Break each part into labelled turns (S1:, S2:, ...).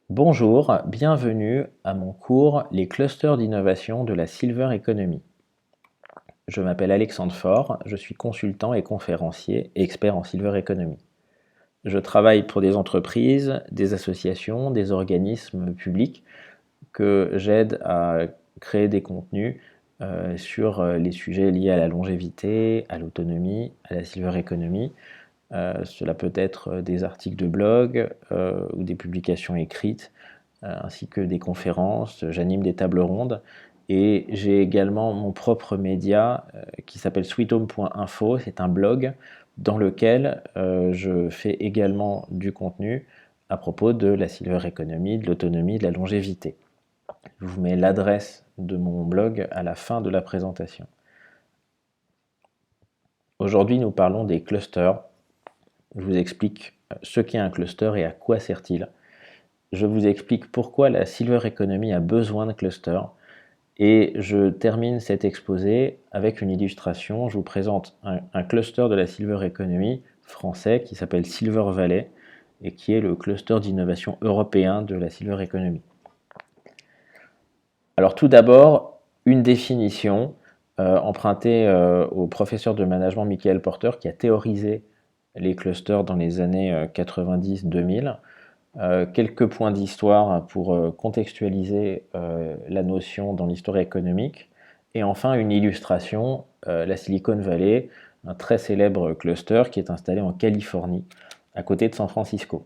S1: Bonjour, bienvenue à mon cours Les clusters d'innovation de la Silver Economy. Je m'appelle Alexandre Faure, je suis consultant et conférencier et expert en Silver Economy. Je travaille pour des entreprises, des associations, des organismes publics que j'aide à créer des contenus sur les sujets liés à la longévité, à l'autonomie, à la Silver Economy. Cela peut être des articles de blog ou des publications écrites, ainsi que des conférences, j'anime des tables rondes et j'ai également mon propre média qui s'appelle sweethome.info, c'est un blog dans lequel je fais également du contenu à propos de la Silver Economy, de l'autonomie, de la longévité. Je vous mets l'adresse de mon blog à la fin de la présentation. Aujourd'hui, nous parlons des clusters. Je vous explique ce qu'est un cluster et à quoi sert-il. Je vous explique pourquoi la Silver Economy a besoin de clusters et je termine cet exposé avec une illustration. Je vous présente un cluster de la Silver Economy français qui s'appelle Silver Valley et qui est le cluster d'innovation européen de la Silver Economy. Alors tout d'abord, une définition empruntée au professeur de management Michael Porter qui a théorisé les clusters dans les années 90-2000. Quelques points d'histoire pour contextualiser la notion dans l'histoire économique. Et enfin, une illustration, la Silicon Valley, un très célèbre cluster qui est installé en Californie, à côté de San Francisco.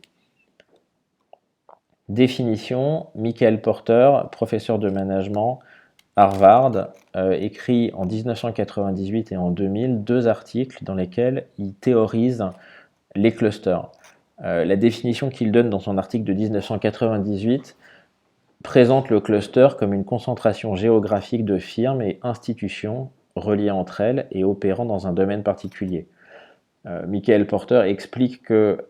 S1: Définition, Michael Porter, professeur de management, Harvard, écrit en 1998 et en 2000 deux articles dans lesquels il théorise les clusters. La définition qu'il donne dans son article de 1998 présente le cluster comme une concentration géographique de firmes et institutions reliées entre elles et opérant dans un domaine particulier. Michael Porter explique que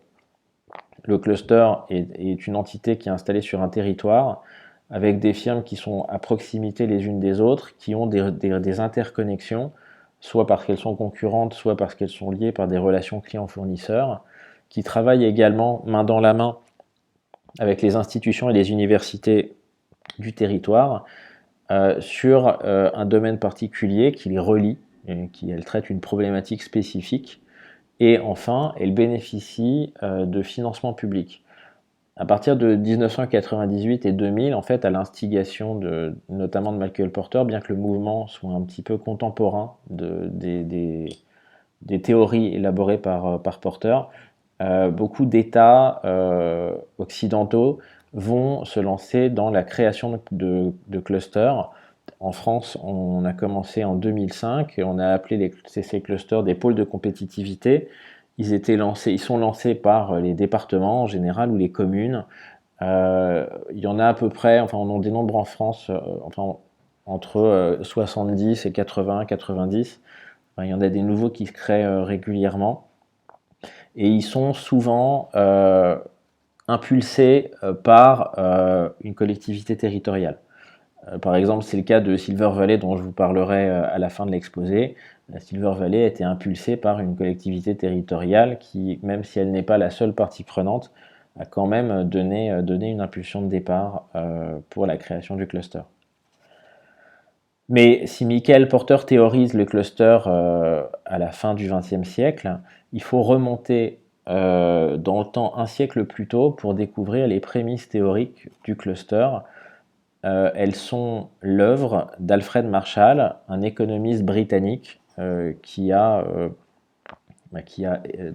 S1: le cluster est une entité qui est installée sur un territoire avec des firmes qui sont à proximité les unes des autres, qui ont des interconnexions, soit parce qu'elles sont concurrentes, soit parce qu'elles sont liées par des relations clients-fournisseurs, qui travaillent également main dans la main avec les institutions et les universités du territoire sur un domaine particulier qui les relie, et qui elle traite une problématique spécifique. Et enfin, elle bénéficie de financement public. À partir de 1998 et 2000, en fait, à l'instigation notamment de Michael Porter, bien que le mouvement soit un petit peu contemporain des théories élaborées par Porter, beaucoup d'États occidentaux vont se lancer dans la création de clusters. En France, on a commencé en 2005 et on a appelé ces clusters des pôles de compétitivité. Ils sont lancés par les départements en général ou les communes. Il y en a à peu près, enfin on en dénombre en France entre 70 et 80, 90. Enfin, il y en a des nouveaux qui se créent régulièrement. Et ils sont souvent impulsés par une collectivité territoriale. Par exemple, c'est le cas de Silver Valley dont je vous parlerai à la fin de l'exposé. La Silver Valley a été impulsée par une collectivité territoriale qui, même si elle n'est pas la seule partie prenante, a quand même donné une impulsion de départ pour la création du cluster. Mais si Michael Porter théorise le cluster à la fin du XXe siècle, il faut remonter dans le temps un siècle plus tôt pour découvrir les prémices théoriques du cluster. Elles sont l'œuvre d'Alfred Marshall, un économiste britannique qui a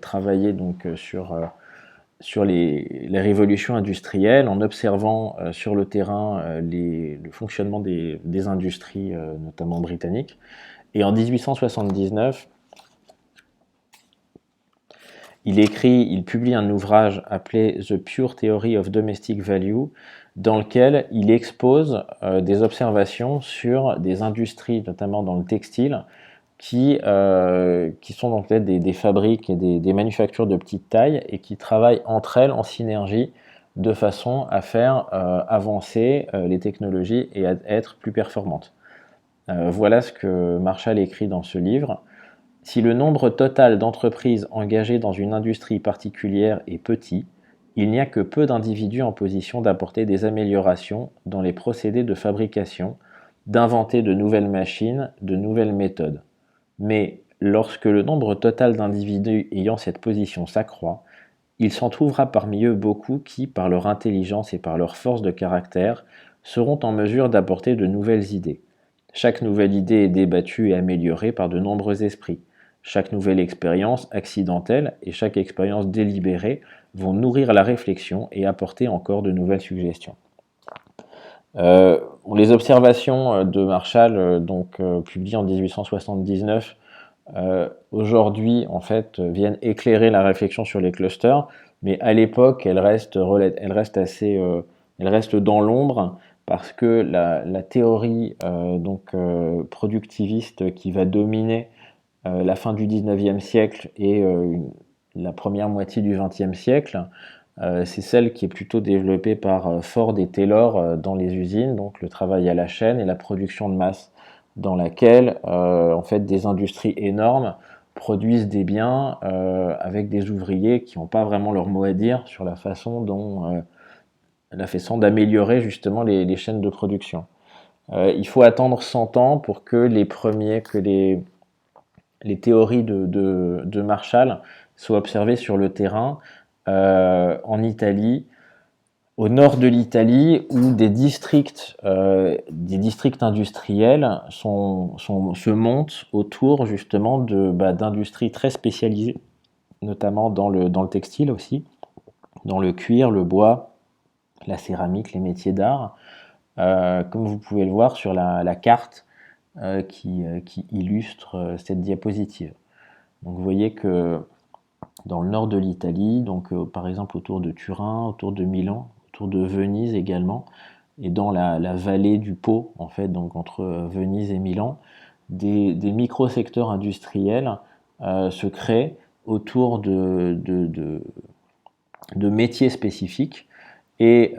S1: travaillé donc sur les révolutions industrielles en observant sur le terrain le fonctionnement des industries, notamment britanniques. Et en 1879, il publie un ouvrage appelé The Pure Theory of Domestic Value, dans lequel il expose des observations sur des industries, notamment dans le textile, qui sont donc des fabriques et des manufactures de petite taille et qui travaillent entre elles en synergie de façon à faire avancer les technologies et à être plus performantes. Voilà ce que Marshall écrit dans ce livre. Si le nombre total d'entreprises engagées dans une industrie particulière est petit, il n'y a que peu d'individus en position d'apporter des améliorations dans les procédés de fabrication, d'inventer de nouvelles machines, de nouvelles méthodes. Mais lorsque le nombre total d'individus ayant cette position s'accroît, il s'en trouvera parmi eux beaucoup qui, par leur intelligence et par leur force de caractère, seront en mesure d'apporter de nouvelles idées. Chaque nouvelle idée est débattue et améliorée par de nombreux esprits. Chaque nouvelle expérience accidentelle et chaque expérience délibérée vont nourrir la réflexion et apporter encore de nouvelles suggestions. Les observations de Marshall, publiées en 1879, aujourd'hui, en fait, viennent éclairer la réflexion sur les clusters, mais à l'époque, elles restent dans l'ombre parce que la théorie productiviste qui va dominer la fin du 19e siècle et la première moitié du 20e siècle, c'est celle qui est plutôt développée par Ford et Taylor dans les usines, donc le travail à la chaîne et la production de masse, dans laquelle en fait des industries énormes produisent des biens avec des ouvriers qui n'ont pas vraiment leur mot à dire sur la façon d'améliorer justement les chaînes de production. Il faut attendre 100 ans pour que les théories de Marshall soient observées sur le terrain en Italie, au nord de l'Italie, où des districts industriels se montent autour justement d'industries très spécialisées, notamment dans le textile aussi, dans le cuir, le bois, la céramique, les métiers d'art, comme vous pouvez le voir sur la carte qui illustre cette diapositive. Donc vous voyez que dans le nord de l'Italie, par exemple autour de Turin, autour de Milan, autour de Venise également, et dans la vallée du Pô, en fait, donc entre Venise et Milan, des micro-secteurs industriels se créent autour de métiers spécifiques. Et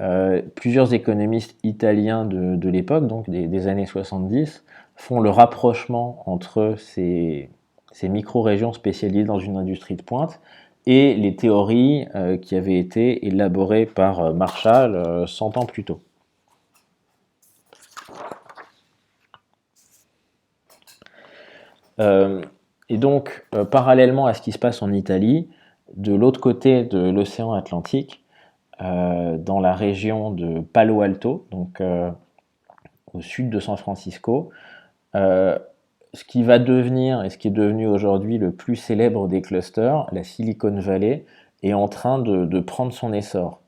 S1: plusieurs économistes italiens de l'époque, donc des années 70, font le rapprochement entre ces micro-régions spécialisées dans une industrie de pointe et les théories qui avaient été élaborées par Marshall 100 ans plus tôt. Et donc, parallèlement à ce qui se passe en Italie, de l'autre côté de l'océan Atlantique, dans la région de Palo Alto, donc au sud de San Francisco, ce qui va devenir et ce qui est devenu aujourd'hui le plus célèbre des clusters, la Silicon Valley, est en train de prendre son essor.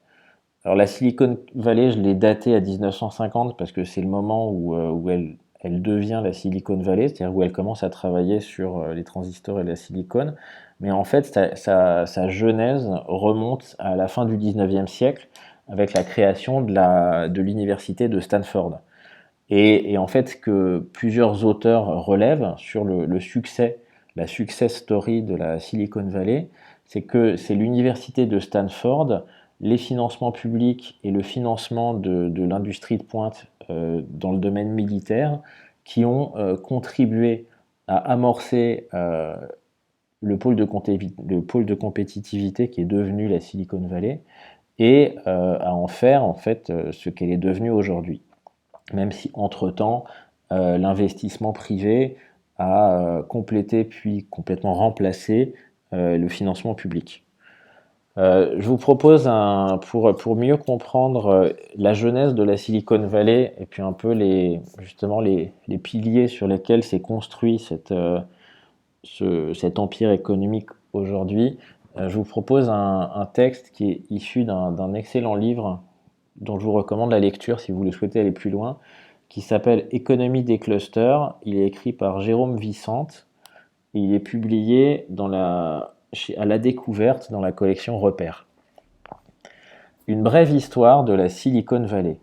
S1: Alors la Silicon Valley, je l'ai datée à 1950 parce que c'est le moment où elle devient la Silicon Valley, c'est-à-dire où elle commence à travailler sur les transistors et la silicone. Mais en fait, sa genèse remonte à la fin du 19e siècle avec la création de l'université de Stanford. Et en fait, ce que plusieurs auteurs relèvent sur le succès, la success story de la Silicon Valley, c'est que c'est l'université de Stanford, les financements publics et le financement de l'industrie de pointe dans le domaine militaire qui ont contribué à amorcer le pôle de compétitivité qui est devenu la Silicon Valley et à en faire en fait ce qu'elle est devenue aujourd'hui. Même si entre-temps, l'investissement privé a complété puis complètement remplacé le financement public. Je vous propose, pour mieux comprendre la genèse de la Silicon Valley et puis un peu justement les piliers sur lesquels s'est construit cet empire économique aujourd'hui, je vous propose un texte qui est issu d'un excellent livre dont je vous recommande la lecture si vous le souhaitez aller plus loin, qui s'appelle Économie des clusters. Il est écrit par Jérôme Vicente et il est publié à la découverte dans la collection Repères. Une brève histoire de la Silicon Valley.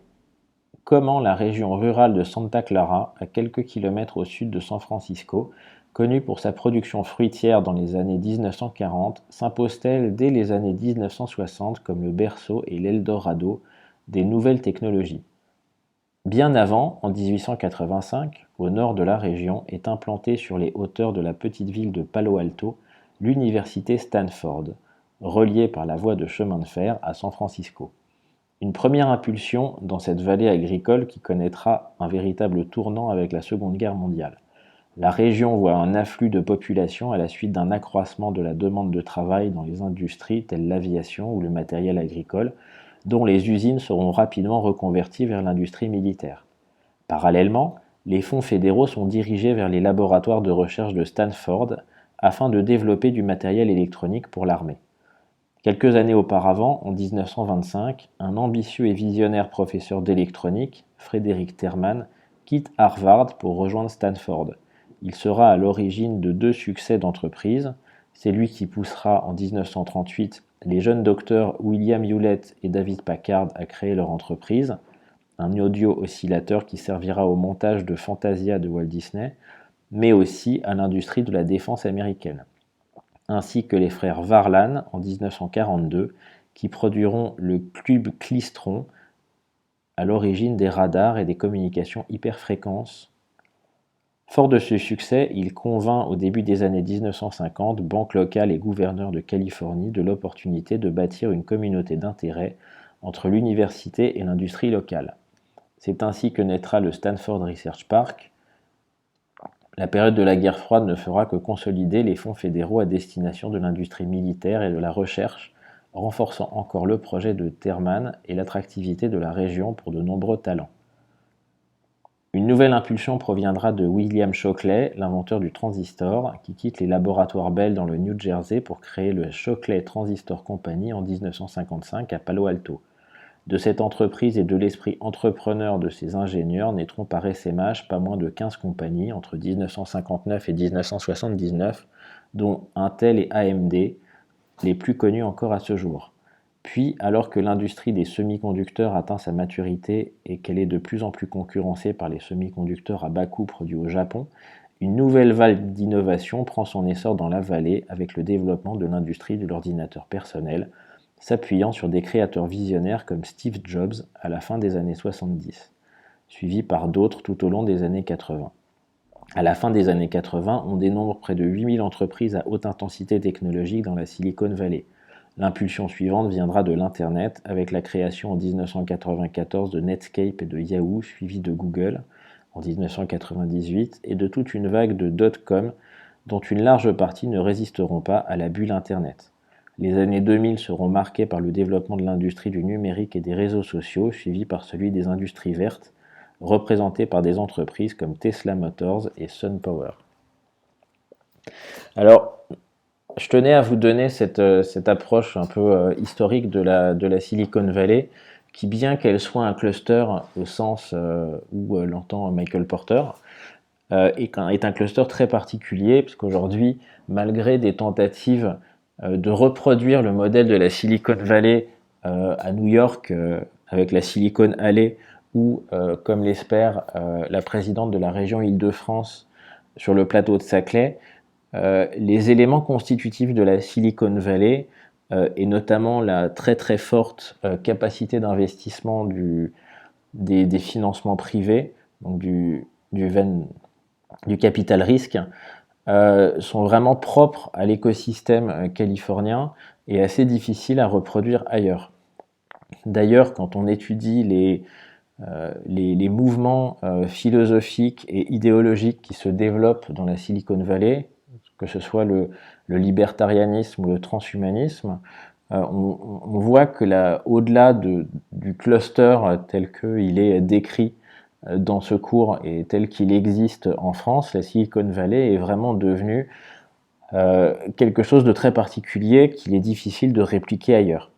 S1: Comment la région rurale de Santa Clara, à quelques kilomètres au sud de San Francisco, connue pour sa production fruitière dans les années 1940, s'impose-t-elle dès les années 1960 comme le berceau et l'Eldorado des nouvelles technologies? Bien avant, en 1885, au nord de la région, est implantée sur les hauteurs de la petite ville de Palo Alto l'université Stanford, reliée par la voie de chemin de fer à San Francisco. Une première impulsion dans cette vallée agricole qui connaîtra un véritable tournant avec la Seconde Guerre mondiale. La région voit un afflux de population à la suite d'un accroissement de la demande de travail dans les industries telles l'aviation ou le matériel agricole, dont les usines seront rapidement reconverties vers l'industrie militaire. Parallèlement, les fonds fédéraux sont dirigés vers les laboratoires de recherche de Stanford afin de développer du matériel électronique pour l'armée. Quelques années auparavant, en 1925, un ambitieux et visionnaire professeur d'électronique, Frederick Terman, quitte Harvard pour rejoindre Stanford. Il sera à l'origine de 2 succès d'entreprise. C'est lui qui poussera en 1938 les jeunes docteurs William Hewlett et David Packard à créer leur entreprise, un audio-oscillateur qui servira au montage de Fantasia de Walt Disney, mais aussi à l'industrie de la défense américaine, ainsi que les frères Varlan en 1942, qui produiront le tube Klystron, à l'origine des radars et des communications hyperfréquences. Fort de ce succès, il convainc au début des années 1950 banques locales et gouverneurs de Californie de l'opportunité de bâtir une communauté d'intérêt entre l'université et l'industrie locale. C'est ainsi que naîtra le Stanford Research Park. La période de la guerre froide ne fera que consolider les fonds fédéraux à destination de l'industrie militaire et de la recherche, renforçant encore le projet de Terman et l'attractivité de la région pour de nombreux talents. Une nouvelle impulsion proviendra de William Shockley, l'inventeur du transistor, qui quitte les laboratoires Bell dans le New Jersey pour créer le Shockley Transistor Company en 1955 à Palo Alto. De cette entreprise et de l'esprit entrepreneur de ses ingénieurs naîtront par essaimage pas moins de 15 compagnies entre 1959 et 1979, dont Intel et AMD, les plus connues encore à ce jour. Puis, alors que l'industrie des semi-conducteurs atteint sa maturité et qu'elle est de plus en plus concurrencée par les semi-conducteurs à bas coût produits au Japon, une nouvelle vague d'innovation prend son essor dans la vallée avec le développement de l'industrie de l'ordinateur personnel, s'appuyant sur des créateurs visionnaires comme Steve Jobs à la fin des années 70, suivi par d'autres tout au long des années 80. À la fin des années 80, on dénombre près de 8000 entreprises à haute intensité technologique dans la Silicon Valley. L'impulsion suivante viendra de l'Internet avec la création en 1994 de Netscape et de Yahoo, suivi de Google en 1998 et de toute une vague de dot-com dont une large partie ne résisteront pas à la bulle Internet. Les années 2000 seront marquées par le développement de l'industrie du numérique et des réseaux sociaux, suivi par celui des industries vertes, représentées par des entreprises comme Tesla Motors et SunPower. Alors, je tenais à vous donner cette approche un peu historique de la Silicon Valley, qui, bien qu'elle soit un cluster au sens où l'entend Michael Porter, est un cluster très particulier, puisqu'aujourd'hui, malgré des tentatives de reproduire le modèle de la Silicon Valley à New York avec la Silicon Alley ou, comme l'espère la présidente de la région Île-de-France sur le plateau de Saclay, les éléments constitutifs de la Silicon Valley et notamment la très très forte capacité d'investissement des financements privés, donc du capital risque, sont vraiment propres à l'écosystème californien et assez difficiles à reproduire ailleurs. D'ailleurs, quand on étudie les mouvements philosophiques et idéologiques qui se développent dans la Silicon Valley, que ce soit le libertarianisme ou le transhumanisme, on voit que au-delà du cluster tel qu'il est décrit dans ce cours et tel qu'il existe en France, la Silicon Valley est vraiment devenue quelque chose de très particulier qu'il est difficile de répliquer ailleurs.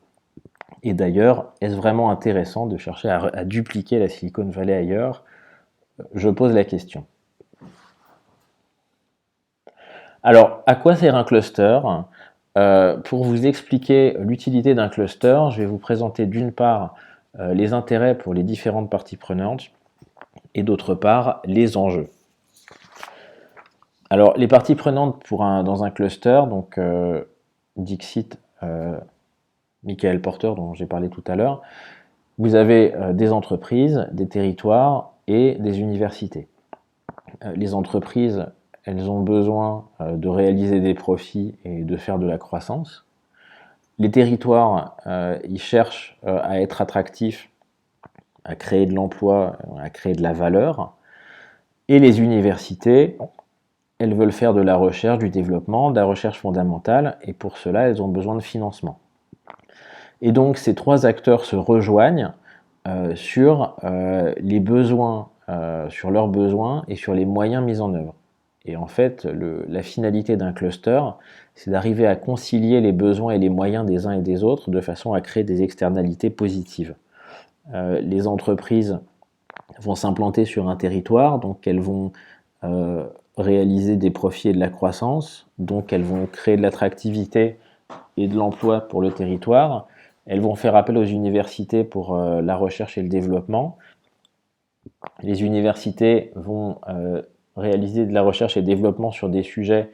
S1: Et d'ailleurs, est-ce vraiment intéressant de chercher à dupliquer la Silicon Valley ailleurs? Je pose la question. Alors, à quoi sert un cluster? Pour vous expliquer l'utilité d'un cluster, je vais vous présenter d'une part les intérêts pour les différentes parties prenantes et d'autre part les enjeux. Alors, les parties prenantes dans un cluster, donc Dixit, Michael Porter dont j'ai parlé tout à l'heure, vous avez des entreprises, des territoires et des universités. Les entreprises, elles ont besoin de réaliser des profits et de faire de la croissance. les territoires, ils cherchent à être attractifs, à créer de l'emploi, à créer de la valeur. Et les universités, elles veulent faire de la recherche, du développement, de la recherche fondamentale, et pour cela, elles ont besoin de financement. Et donc, ces trois acteurs se rejoignent sur les besoins, sur leurs besoins et sur les moyens mis en œuvre. Et en fait, la finalité d'un cluster, c'est d'arriver à concilier les besoins et les moyens des uns et des autres de façon à créer des externalités positives. Les entreprises vont s'implanter sur un territoire, donc elles vont réaliser des profits et de la croissance, donc elles vont créer de l'attractivité et de l'emploi pour le territoire. Elles vont faire appel aux universités pour la recherche et le développement. Les universités vont réaliser de la recherche et développement sur des sujets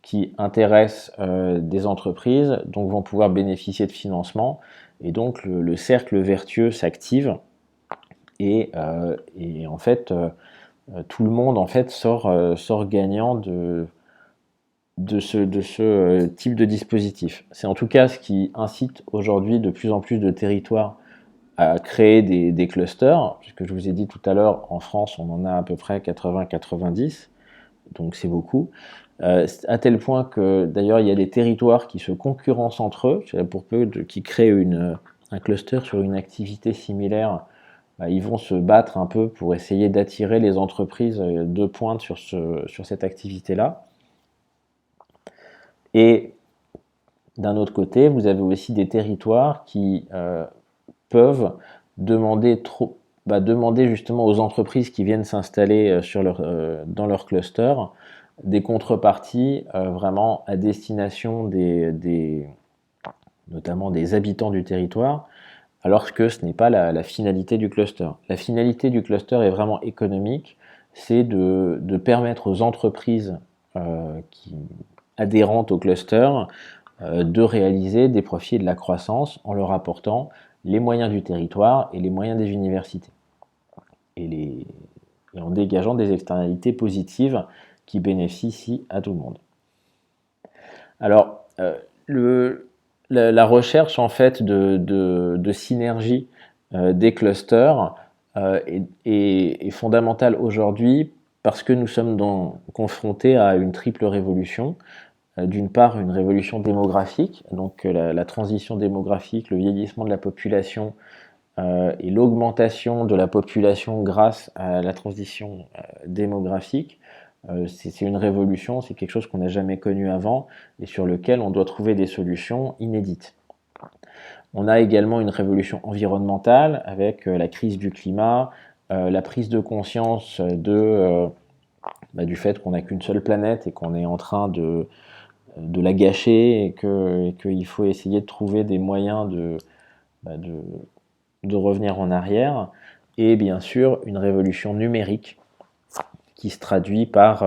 S1: qui intéressent des entreprises, donc vont pouvoir bénéficier de financement. Et donc le cercle vertueux s'active et en fait tout le monde en fait sort gagnant de ce type de dispositif. C'est en tout cas ce qui incite aujourd'hui de plus en plus de territoires à créer des clusters, puisque je vous ai dit tout à l'heure, en France, on en a à peu près 80-90, donc c'est beaucoup. À tel point que d'ailleurs il y a des territoires qui se concurrencent entre eux, pour peu qui créent un cluster sur une activité similaire, ils vont se battre un peu pour essayer d'attirer les entreprises de pointe sur cette activité-là. Et d'un autre côté, vous avez aussi des territoires qui peuvent demander justement aux entreprises qui viennent s'installer dans leur cluster des contreparties vraiment à destination notamment des habitants du territoire, alors que ce n'est pas la finalité du cluster. La finalité du cluster est vraiment économique, c'est de permettre aux entreprises adhérentes au cluster de réaliser des profits et de la croissance en leur apportant les moyens du territoire et les moyens des universités. Et en dégageant des externalités positives qui bénéficient à tout le monde. Alors, la recherche en fait de synergie des clusters est fondamentale aujourd'hui parce que nous sommes confrontés à une triple révolution. D'une part, une révolution démographique, donc la transition démographique, le vieillissement de la population et l'augmentation de la population grâce à la transition démographique. C'est une révolution, c'est quelque chose qu'on n'a jamais connu avant et sur lequel on doit trouver des solutions inédites. On a également une révolution environnementale avec la crise du climat, la prise de conscience du fait qu'on n'a qu'une seule planète et qu'on est en train de la gâcher et qu'il faut essayer de trouver des moyens de revenir en arrière. Et bien sûr, une révolution numérique qui se traduit par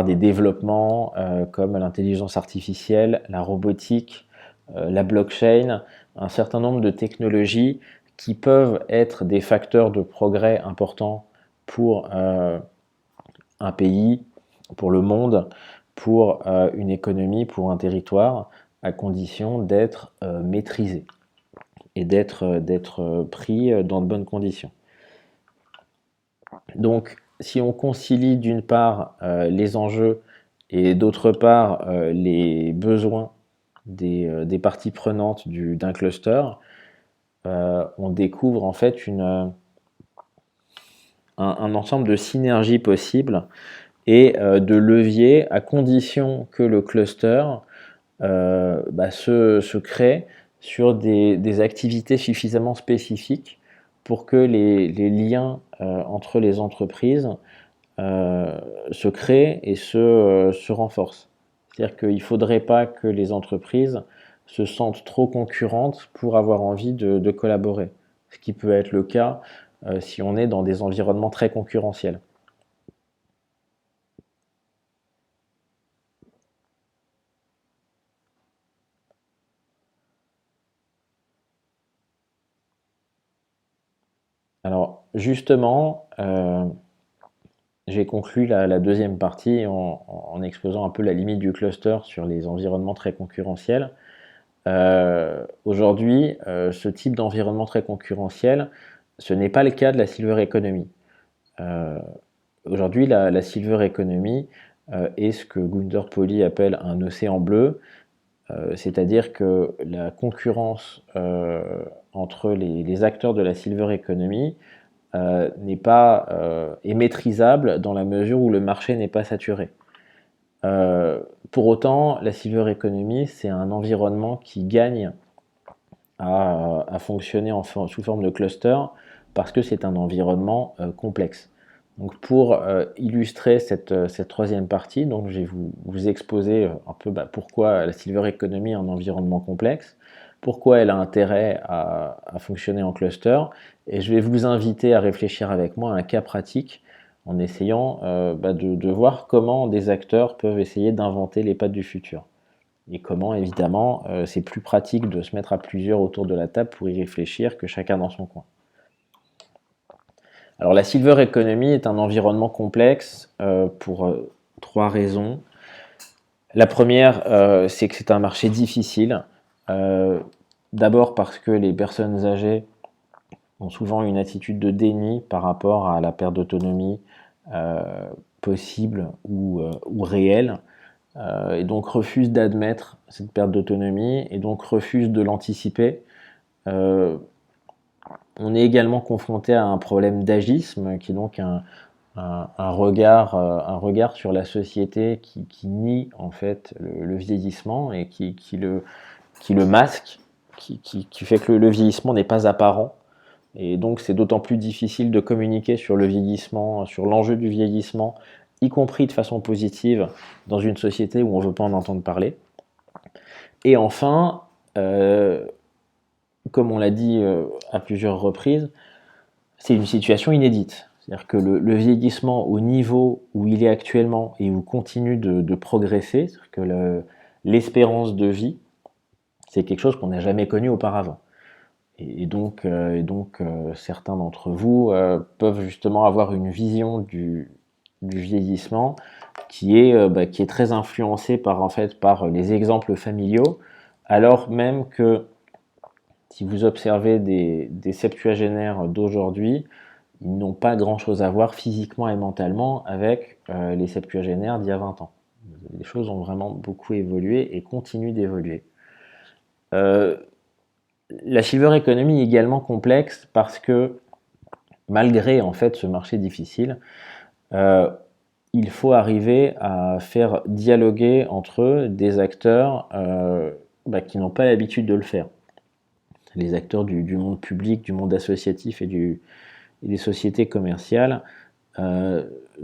S1: des développements comme l'intelligence artificielle, la robotique, la blockchain, un certain nombre de technologies qui peuvent être des facteurs de progrès importants pour un pays, pour le monde, pour une économie, pour un territoire, à condition d'être maîtrisé et d'être pris dans de bonnes conditions. Donc, si on concilie d'une part les enjeux et d'autre part les besoins des parties prenantes d'un cluster, on découvre en fait un ensemble de synergies possibles et de leviers à condition que le cluster se crée sur des activités suffisamment spécifiques pour que les liens entre les entreprises se créent et se renforcent. C'est-à-dire qu'il ne faudrait pas que les entreprises se sentent trop concurrentes pour avoir envie de collaborer, ce qui peut être le cas si on est dans des environnements très concurrentiels. Alors justement, j'ai conclu la deuxième partie en exposant un peu la limite du cluster sur les environnements très concurrentiels. Aujourd'hui, ce type d'environnement très concurrentiel, ce n'est pas le cas de la silver economy. Aujourd'hui, la silver economy est ce que Gunther Pauli appelle un océan bleu, c'est-à-dire que la concurrence entre les acteurs de la silver economy est maîtrisable dans la mesure où le marché n'est pas saturé. Pour autant, la silver economy, c'est un environnement qui gagne à fonctionner sous forme de cluster parce que c'est un environnement complexe. Donc pour illustrer cette troisième partie, donc je vais vous exposer un peu pourquoi la silver economy est un environnement complexe, pourquoi elle a intérêt à fonctionner en cluster, et je vais vous inviter à réfléchir avec moi à un cas pratique en essayant de voir comment des acteurs peuvent essayer d'inventer les pattes du futur. Et comment, évidemment, c'est plus pratique de se mettre à plusieurs autour de la table pour y réfléchir que chacun dans son coin. Alors la silver economy est un environnement complexe pour trois raisons. La première, c'est que c'est un marché difficile. D'abord parce que les personnes âgées ont souvent une attitude de déni par rapport à la perte d'autonomie possible ou réelle. Et donc refusent d'admettre cette perte d'autonomie et donc refusent de l'anticiper. On est également confronté à un problème d'agisme qui est donc un regard sur la société qui nie en fait le vieillissement et qui le masque, qui fait que le vieillissement n'est pas apparent. Et donc c'est d'autant plus difficile de communiquer sur le vieillissement, sur l'enjeu du vieillissement, y compris de façon positive, dans une société où on ne veut pas en entendre parler. Et enfin, comme on l'a dit à plusieurs reprises, c'est une situation inédite. C'est-à-dire que le vieillissement au niveau où il est actuellement et où continue de progresser, c'est-à-dire que l'espérance de vie, c'est quelque chose qu'on n'a jamais connu auparavant. Et donc, certains d'entre vous peuvent justement avoir une vision du vieillissement qui est très influencée par les exemples familiaux, alors même que si vous observez des septuagénaires d'aujourd'hui, ils n'ont pas grand-chose à voir physiquement et mentalement avec les septuagénaires d'il y a 20 ans. Les choses ont vraiment beaucoup évolué et continuent d'évoluer. La silver economy est également complexe parce que malgré en fait ce marché difficile, il faut arriver à faire dialoguer entre eux des acteurs qui n'ont pas l'habitude de le faire. Les acteurs du monde public, du monde associatif et des sociétés commerciales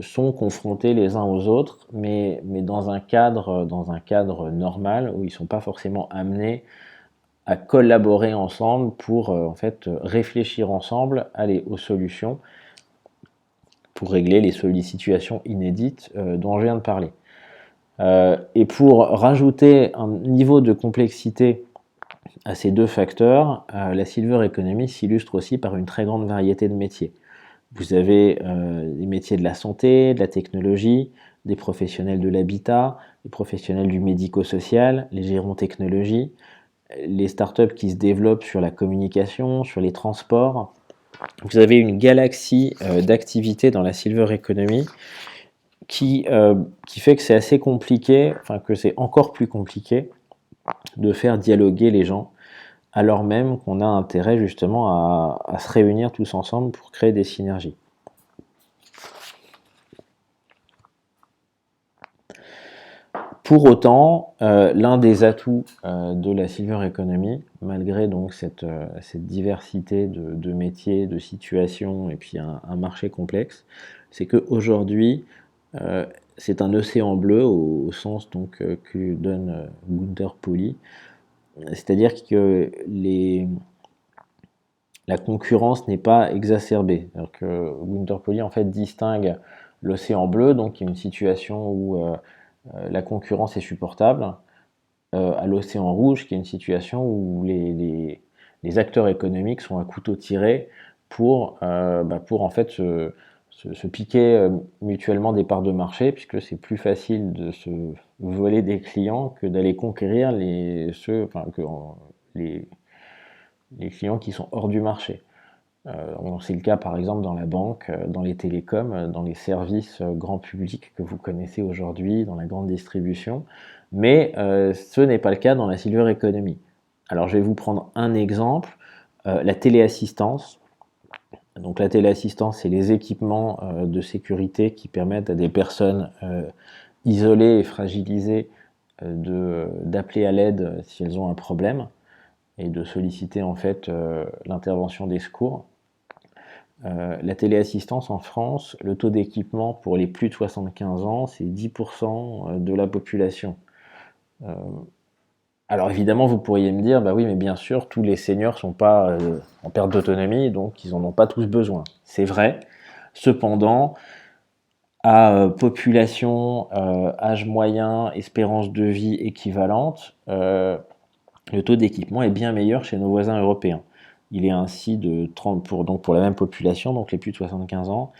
S1: sont confrontés les uns aux autres, mais dans un cadre normal où ils ne sont pas forcément amenés à collaborer ensemble pour en fait réfléchir ensemble aux solutions pour régler les situations inédites dont je viens de parler. Et pour rajouter un niveau de complexité à ces deux facteurs, la silver economy s'illustre aussi par une très grande variété de métiers. Vous avez les métiers de la santé, de la technologie, des professionnels de l'habitat, les professionnels du médico-social, les gérants technologie, les startups qui se développent sur la communication, sur les transports. Vous avez une galaxie d'activités dans la silver economy qui fait que c'est assez compliqué, enfin que c'est encore plus compliqué de faire dialoguer les gens, alors même qu'on a intérêt justement à se réunir tous ensemble pour créer des synergies. Pour autant, l'un des atouts de la silver economy, malgré donc cette diversité de métiers, de situations et puis un marché complexe, c'est qu'aujourd'hui, c'est un océan bleu au sens donc, que donne Gunther Pauli. C'est-à-dire que la concurrence n'est pas exacerbée. Alors que Gunther Pauli en fait distingue l'océan bleu, donc qui est une situation où la concurrence est supportable, à l'océan rouge, qui est une situation où les acteurs économiques sont à couteau tiré pour en fait se piquer mutuellement des parts de marché, puisque c'est plus facile de se voler des clients que d'aller conquérir les, les clients qui sont hors du marché. C'est le cas par exemple dans la banque, dans les télécoms, dans les services grand public que vous connaissez aujourd'hui, dans la grande distribution, mais ce n'est pas le cas dans la silver economy. Alors je vais vous prendre un exemple, la téléassistance. Donc la téléassistance, c'est les équipements de sécurité qui permettent à des personnes isolées et fragilisées d'appeler à l'aide si elles ont un problème et de solliciter en fait l'intervention des secours. La téléassistance en France, le taux d'équipement pour les plus de 75 ans, c'est 10% de la population. Alors évidemment, vous pourriez me dire, bah oui, mais bien sûr, tous les seniors ne sont pas en perte d'autonomie, donc ils n'en ont pas tous besoin. C'est vrai. Cependant, à population, âge moyen, espérance de vie équivalente, le taux d'équipement est bien meilleur chez nos voisins européens. Il est ainsi de 30 pour la même population, donc les plus de 75 ans,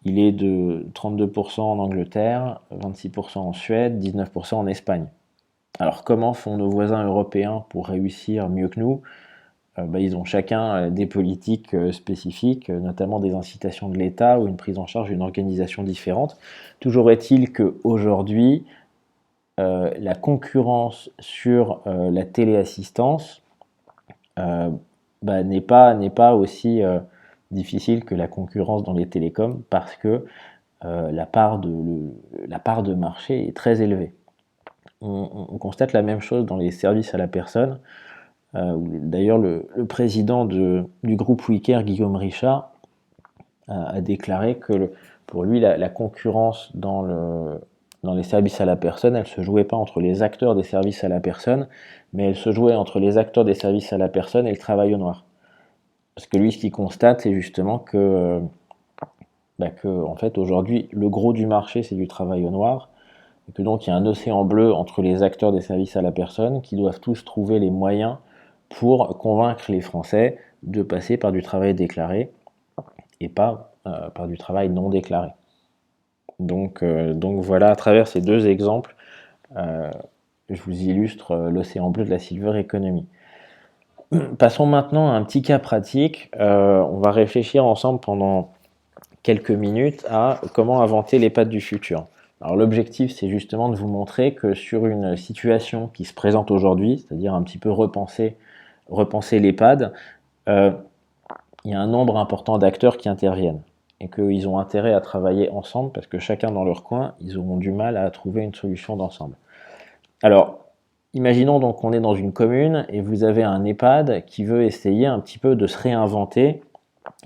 S1: il est de 32% en Angleterre, 26% en Suède, 19% en Espagne. Alors comment font nos voisins européens pour réussir mieux que nous? Ils ont chacun des politiques spécifiques, notamment des incitations de l'État ou une prise en charge d'une organisation différente. Toujours est-il qu'aujourd'hui, la concurrence sur la téléassistance n'est pas aussi difficile que la concurrence dans les télécoms parce que la part de marché est très élevée. On constate la même chose dans les services à la personne. D'ailleurs, le président du groupe WeCare, Guillaume Richard, a déclaré que pour lui, la concurrence dans les services à la personne, elle ne se jouait pas entre les acteurs des services à la personne, mais elle se jouait entre les acteurs des services à la personne et le travail au noir. Parce que lui, ce qu'il constate, c'est justement que en fait, aujourd'hui, le gros du marché, c'est du travail au noir, et que donc il y a un océan bleu entre les acteurs des services à la personne qui doivent tous trouver les moyens pour convaincre les Français de passer par du travail déclaré et pas par du travail non déclaré. Donc voilà, à travers ces deux exemples, je vous illustre l'océan bleu de la silver economy. Passons maintenant à un petit cas pratique. On va réfléchir ensemble pendant quelques minutes à comment inventer l'EHPAD du futur. Alors l'objectif, c'est justement de vous montrer que sur une situation qui se présente aujourd'hui, c'est-à-dire un petit peu repenser l'EHPAD, il y a un nombre important d'acteurs qui interviennent et qu'ils ont intérêt à travailler ensemble parce que chacun dans leur coin, ils auront du mal à trouver une solution d'ensemble. Alors, imaginons donc qu'on est dans une commune et vous avez un EHPAD qui veut essayer un petit peu de se réinventer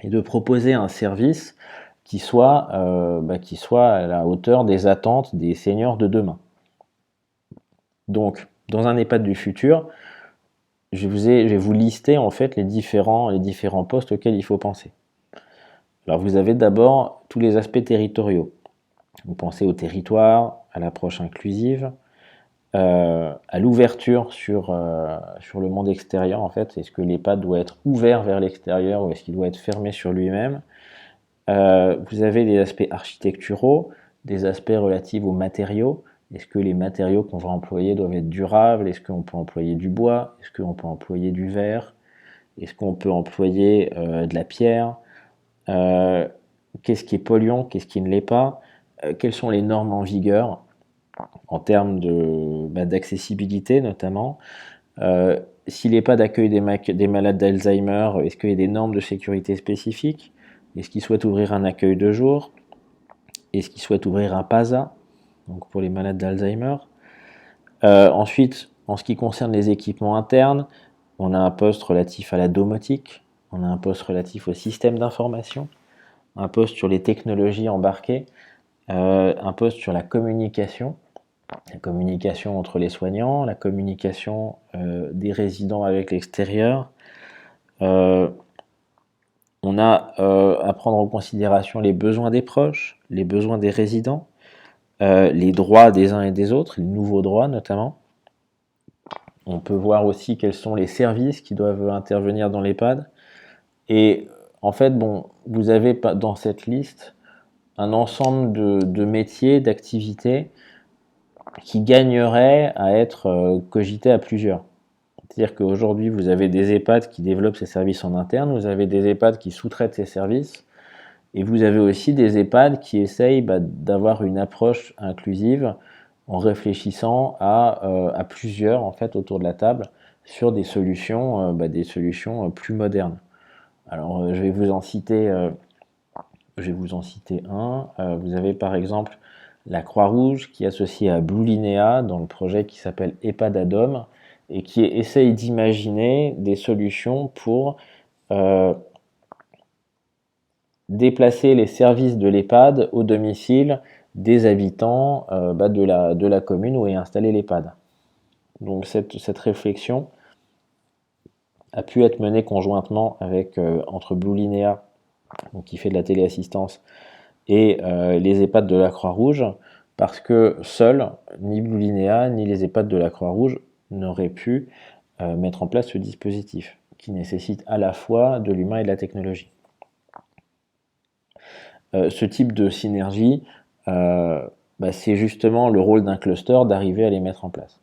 S1: et de proposer un service qui soit à la hauteur des attentes des seniors de demain. Donc, dans un EHPAD du futur, je vais vous lister en fait les différents postes auxquels il faut penser. Alors, vous avez d'abord tous les aspects territoriaux. Vous pensez au territoire, à l'approche inclusive, à l'ouverture sur le monde extérieur en fait. Est-ce que l'EHPAD doit être ouvert vers l'extérieur ou est-ce qu'il doit être fermé sur lui-même? Vous avez des aspects architecturaux, des aspects relatifs aux matériaux. Est-ce que les matériaux qu'on va employer doivent être durables? Est-ce qu'on peut employer du bois? Est-ce qu'on peut employer du verre? Est-ce qu'on peut employer de la pierre? Qu'est-ce qui est polluant? Qu'est-ce qui ne l'est pas? Quelles sont les normes en vigueur en termes d'accessibilité notamment? S'il n'est pas d'accueil des malades d'Alzheimer, est-ce qu'il y a des normes de sécurité spécifiques? Est-ce qu'il souhaite ouvrir un accueil de jour? Est-ce qu'il souhaite ouvrir un PASA, donc pour les malades d'Alzheimer? Ensuite, en ce qui concerne les équipements internes, on a un poste relatif à la domotique, on a un poste relatif au système d'information, un poste sur les technologies embarquées, un poste sur la communication entre les soignants, la communication des résidents avec l'extérieur. On a à prendre en considération les besoins des proches, les besoins des résidents, les droits des uns et des autres, les nouveaux droits notamment. On peut voir aussi quels sont les services qui doivent intervenir dans l'EHPAD. Et en fait, vous avez dans cette liste un ensemble de métiers, d'activités qui gagneraient à être cogités à plusieurs. C'est-à-dire qu'aujourd'hui, vous avez des EHPAD qui développent ces services en interne, vous avez des EHPAD qui sous-traitent ces services, et vous avez aussi des EHPAD qui essayent d'avoir une approche inclusive en réfléchissant à plusieurs en fait, autour de la table sur des solutions plus modernes. Alors, je vais vous en citer un. Vous avez par exemple la Croix-Rouge qui est associée à Blue Linea dans le projet qui s'appelle EHPAD Adom et qui essaye d'imaginer des solutions pour euh, déplacer les services de l'EHPAD au domicile des habitants de la commune où est installé l'EHPAD. Donc cette réflexion a pu être menée conjointement entre Blue Linea, donc qui fait de la téléassistance, et les EHPAD de la Croix-Rouge, parce que seuls, ni Blue Linea, ni les EHPAD de la Croix-Rouge n'auraient pu mettre en place ce dispositif, qui nécessite à la fois de l'humain et de la technologie. Ce type de synergie, c'est justement le rôle d'un cluster d'arriver à les mettre en place.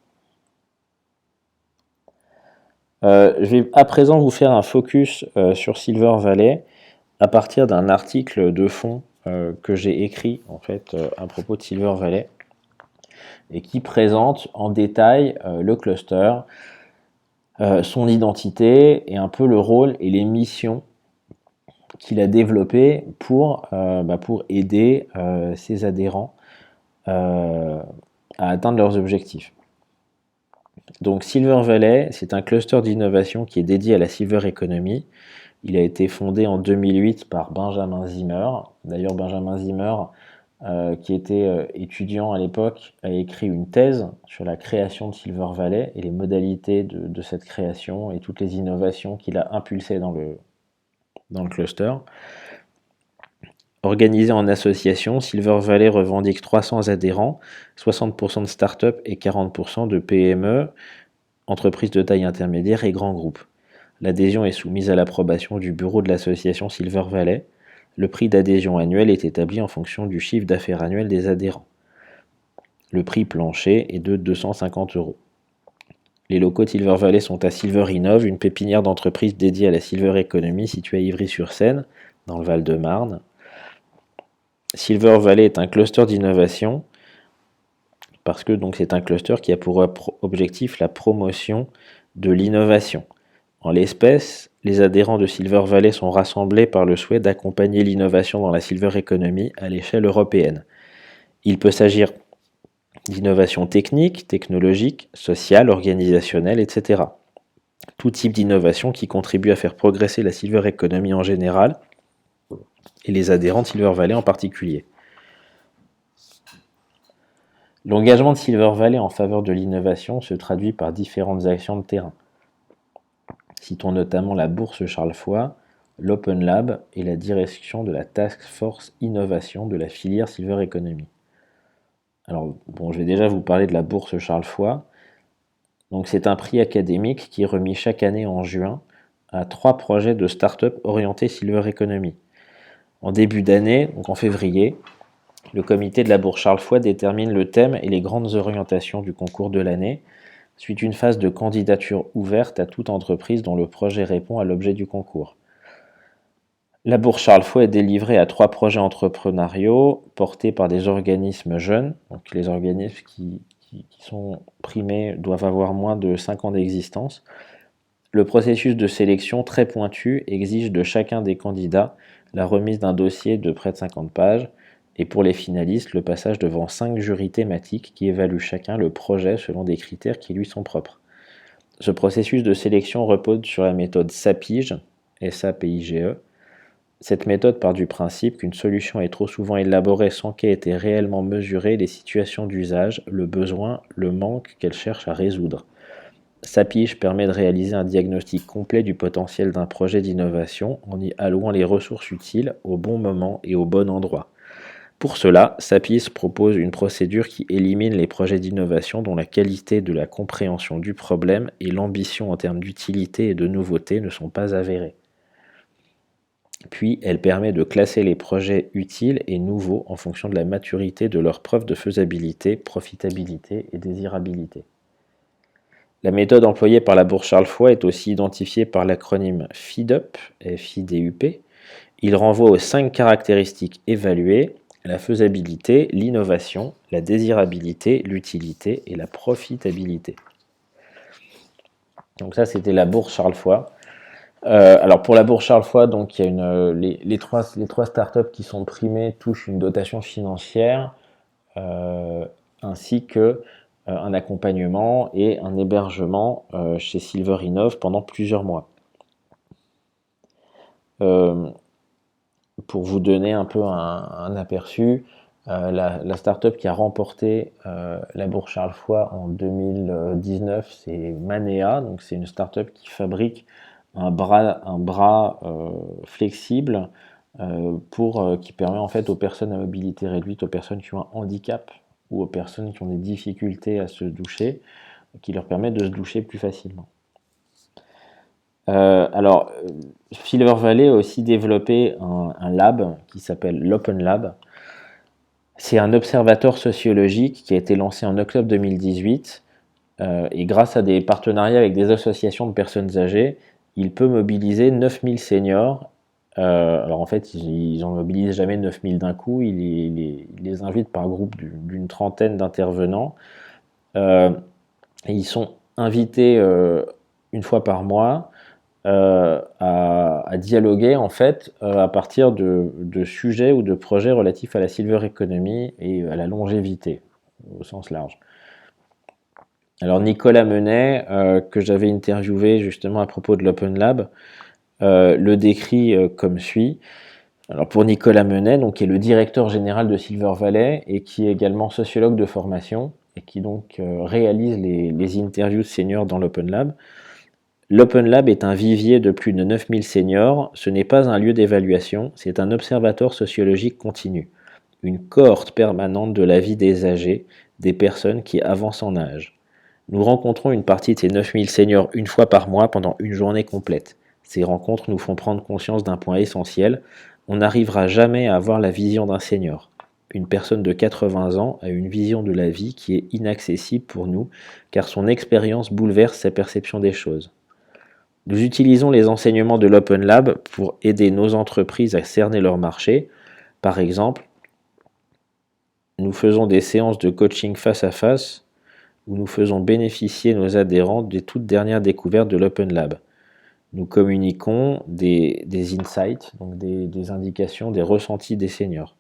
S1: Je vais à présent vous faire un focus sur Silver Valley à partir d'un article de fond que j'ai écrit en fait à propos de Silver Valley et qui présente en détail le cluster, son identité et un peu le rôle et les missions qu'il a développées pour aider ses adhérents à atteindre leurs objectifs. Donc Silver Valley, c'est un cluster d'innovation qui est dédié à la Silver Economy. Il a été fondé en 2008 par Benjamin Zimmer. D'ailleurs, Benjamin Zimmer, qui était étudiant à l'époque, a écrit une thèse sur la création de Silver Valley et les modalités de cette création et toutes les innovations qu'il a impulsées dans le cluster. Organisé en association, Silver Valley revendique 300 adhérents, 60% de start-up et 40% de PME, entreprises de taille intermédiaire et grands groupes. L'adhésion est soumise à l'approbation du bureau de l'association Silver Valley. Le prix d'adhésion annuel est établi en fonction du chiffre d'affaires annuel des adhérents. Le prix plancher est de 250 €. Les locaux de Silver Valley sont à Silver Innov, une pépinière d'entreprise dédiée à la Silver Economy située à Ivry-sur-Seine, dans le Val-de-Marne. Silver Valley est un cluster d'innovation parce que c'est un cluster qui a pour objectif la promotion de l'innovation. En l'espèce, les adhérents de Silver Valley sont rassemblés par le souhait d'accompagner l'innovation dans la Silver Economy à l'échelle européenne. Il peut s'agir d'innovation technique, technologique, sociale, organisationnelle, etc. Tout type d'innovation qui contribue à faire progresser la Silver Economy en général et les adhérents de Silver Valley en particulier. L'engagement de Silver Valley en faveur de l'innovation se traduit par différentes actions de terrain. Citons notamment la Bourse Charles Foy, l'Open Lab et la direction de la Task Force Innovation de la filière Silver Economy. Alors, je vais déjà vous parler de la Bourse Charles Foy. Donc, c'est un prix académique qui est remis chaque année en juin à 3 projets de start-up orientés Silver Economy. En début d'année, donc en février, le comité de la Bourse Charles Foy détermine le thème et les grandes orientations du concours de l'année, suite une phase de candidature ouverte à toute entreprise dont le projet répond à l'objet du concours. La Bourse Charles Foy est délivrée à 3 projets entrepreneuriaux portés par des organismes jeunes. Donc les organismes qui sont primés doivent avoir moins de 5 ans d'existence. Le processus de sélection très pointu exige de chacun des candidats la remise d'un dossier de près de 50 pages et pour les finalistes, le passage devant 5 jurys thématiques qui évaluent chacun le projet selon des critères qui lui sont propres. Ce processus de sélection repose sur la méthode SAPIGE, S-A-P-I-G-E. Cette méthode part du principe qu'une solution est trop souvent élaborée sans qu'aient été réellement mesurées les situations d'usage, le besoin, le manque qu'elle cherche à résoudre. SAPIGE permet de réaliser un diagnostic complet du potentiel d'un projet d'innovation en y allouant les ressources utiles au bon moment et au bon endroit. Pour cela, SAPIGE propose une procédure qui élimine les projets d'innovation dont la qualité de la compréhension du problème et l'ambition en termes d'utilité et de nouveauté ne sont pas avérées. Puis, elle permet de classer les projets utiles et nouveaux en fonction de la maturité de leurs preuves de faisabilité, profitabilité et désirabilité. La méthode employée par la Bourse Charles Foy est aussi identifiée par l'acronyme FIDUP, FIDUP. Il renvoie aux 5 caractéristiques évaluées: la faisabilité, l'innovation, la désirabilité, l'utilité et la profitabilité. Donc ça, c'était la Bourse Charles Foy. Alors pour la Bourse Charles Foy, donc il y a les trois startups qui sont primées touchent une dotation financière ainsi que un accompagnement et un hébergement chez Silver Innov pendant plusieurs mois. Pour vous donner un peu un aperçu, la startup qui a remporté la Bourse Charles Foy en 2019, c'est Manea. Donc c'est une startup qui fabrique un bras flexible qui permet en fait aux personnes à mobilité réduite, aux personnes qui ont un handicap ou aux personnes qui ont des difficultés à se doucher, qui leur permet de se doucher plus facilement. Alors, Silver Valley a aussi développé un lab qui s'appelle l'Open Lab. C'est un observatoire sociologique qui a été lancé en octobre 2018 et grâce à des partenariats avec des associations de personnes âgées, il peut mobiliser 9000 seniors. Alors en fait, ils n'en mobilisent jamais 9000 d'un coup, ils les invitent par groupe d'une trentaine d'intervenants. Et ils sont invités une fois par mois à dialoguer en fait à partir de sujets ou de projets relatifs à la silver economy et à la longévité au sens large. Alors Nicolas Menet, que j'avais interviewé justement à propos de l'Open Lab, le décrit comme suit. Alors pour Nicolas Menet, donc, qui est le directeur général de Silver Valley et qui est également sociologue de formation et qui donc réalise les interviews seniors dans l'Open Lab. L'Open Lab est un vivier de plus de 9000 seniors. Ce n'est pas un lieu d'évaluation, c'est un observatoire sociologique continu, une cohorte permanente de la vie des âgés, des personnes qui avancent en âge. Nous rencontrons une partie de ces 9000 seniors une fois par mois pendant une journée complète. Ces rencontres nous font prendre conscience d'un point essentiel: on n'arrivera jamais à avoir la vision d'un senior. Une personne de 80 ans a une vision de la vie qui est inaccessible pour nous, car son expérience bouleverse sa perception des choses. Nous utilisons les enseignements de l'Open Lab pour aider nos entreprises à cerner leur marché. Par exemple, nous faisons des séances de coaching face à face où nous faisons bénéficier nos adhérents des toutes dernières découvertes de l'Open Lab. Nous communiquons des insights, donc des indications, des ressentis des seniors.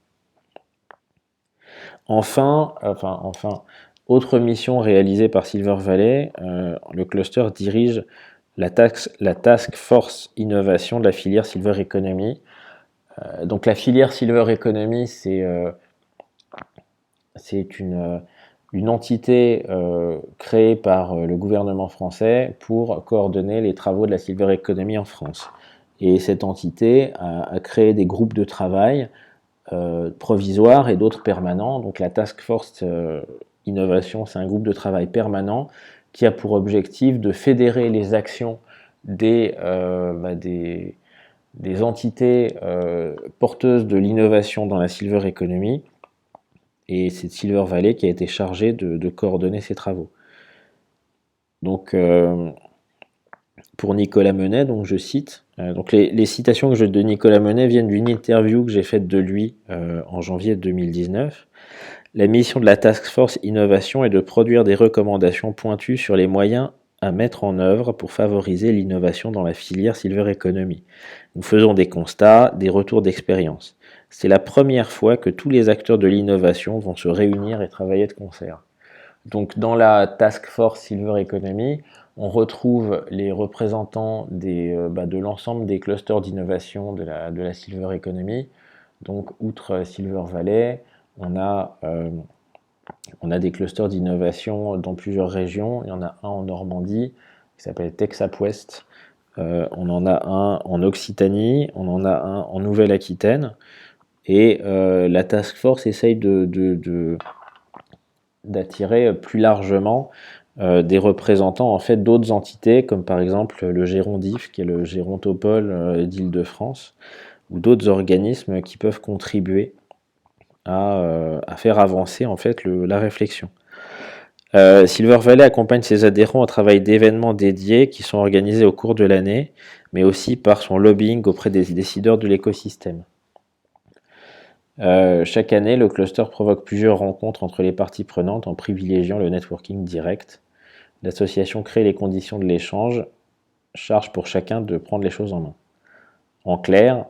S1: Enfin, autre mission réalisée par Silver Valley, le cluster dirige la task force innovation de la filière Silver Economy. Donc la filière Silver Economy, c'est une entité créée par le gouvernement français pour coordonner les travaux de la Silver Economy en France. Et cette entité a créé des groupes de travail provisoires et d'autres permanents. Donc la Task Force Innovation, c'est un groupe de travail permanent qui a pour objectif de fédérer les actions des entités porteuses de l'innovation dans la Silver Economy. Et c'est Silver Valley qui a été chargé de coordonner ces travaux. Donc, pour Nicolas Menet, donc je cite, donc les citations de Nicolas Menet viennent d'une interview que j'ai faite de lui en janvier 2019. La mission de la Task Force Innovation est de produire des recommandations pointues sur les moyens à mettre en œuvre pour favoriser l'innovation dans la filière Silver Economy. Nous faisons des constats, des retours d'expérience. C'est la première fois que tous les acteurs de l'innovation vont se réunir et travailler de concert. Donc dans la Task Force Silver Economy, on retrouve les représentants de l'ensemble des clusters d'innovation de la Silver Economy. Donc outre Silver Valley, on a des clusters d'innovation dans plusieurs régions. Il y en a un en Normandie qui s'appelle TechSap West. On en a un en Occitanie, on en a un en Nouvelle-Aquitaine. Et la task force essaye d'attirer plus largement des représentants en fait d'autres entités, comme par exemple le Gérondif, qui est le Gérontopole d'Île-de-France, ou d'autres organismes qui peuvent contribuer à faire avancer en fait la réflexion. Silver Valley accompagne ses adhérents au travail d'événements dédiés qui sont organisés au cours de l'année, mais aussi par son lobbying auprès des décideurs de l'écosystème. Chaque année, le cluster provoque plusieurs rencontres entre les parties prenantes en privilégiant le networking direct. L'association crée les conditions de l'échange, charge pour chacun de prendre les choses en main. En clair,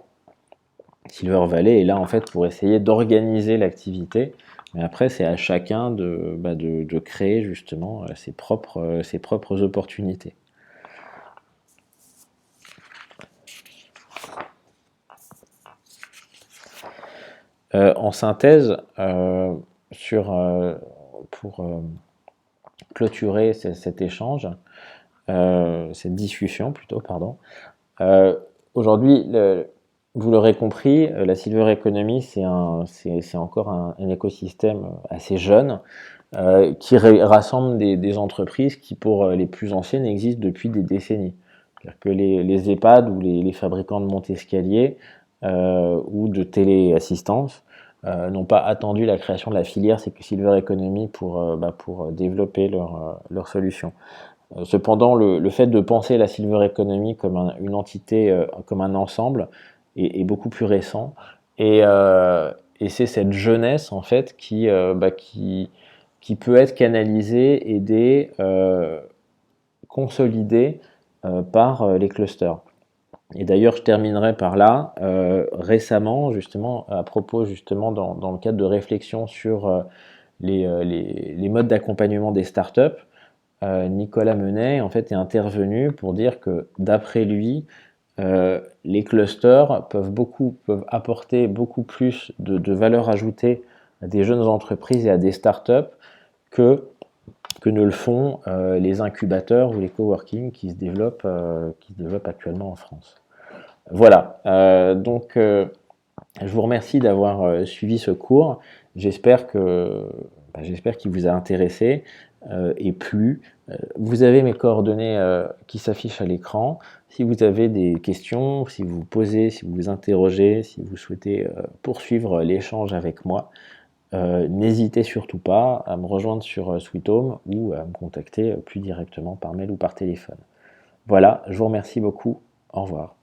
S1: Silver Valley est là en fait pour essayer d'organiser l'activité, mais après c'est à chacun de créer justement ses propres opportunités. En synthèse, pour clôturer cet échange, cette discussion plutôt, pardon. Aujourd'hui, vous l'aurez compris, la Silver Economy, c'est encore un écosystème assez jeune qui rassemble des entreprises qui, pour les plus anciennes, existent depuis des décennies. C'est-à-dire que les EHPAD ou les fabricants de monte-escalier ou de téléassistance n'ont pas attendu la création de la filière Silver Economy pour développer leur solution. Cependant, le fait de penser la Silver Economy comme une entité, comme un ensemble, est beaucoup plus récent. Et c'est cette jeunesse, en fait, qui peut être canalisée, aidée, consolidée par les clusters. Et d'ailleurs, je terminerai par là. Récemment, justement, à propos, justement, dans le cadre de réflexion sur les modes d'accompagnement des startups, Nicolas Menet en fait est intervenu pour dire que d'après lui, les clusters peuvent apporter beaucoup plus de valeur ajoutée à des jeunes entreprises et à des startups que ne le font les incubateurs ou les coworking qui se développent actuellement en France. Voilà, donc je vous remercie d'avoir suivi ce cours. J'espère qu'il vous a intéressé et plu. Vous avez mes coordonnées qui s'affichent à l'écran. Si vous avez des questions, si vous vous interrogez, si vous souhaitez poursuivre l'échange avec moi, n'hésitez surtout pas à me rejoindre sur Sweet Home ou à me contacter plus directement par mail ou par téléphone. Voilà, je vous remercie beaucoup. Au revoir.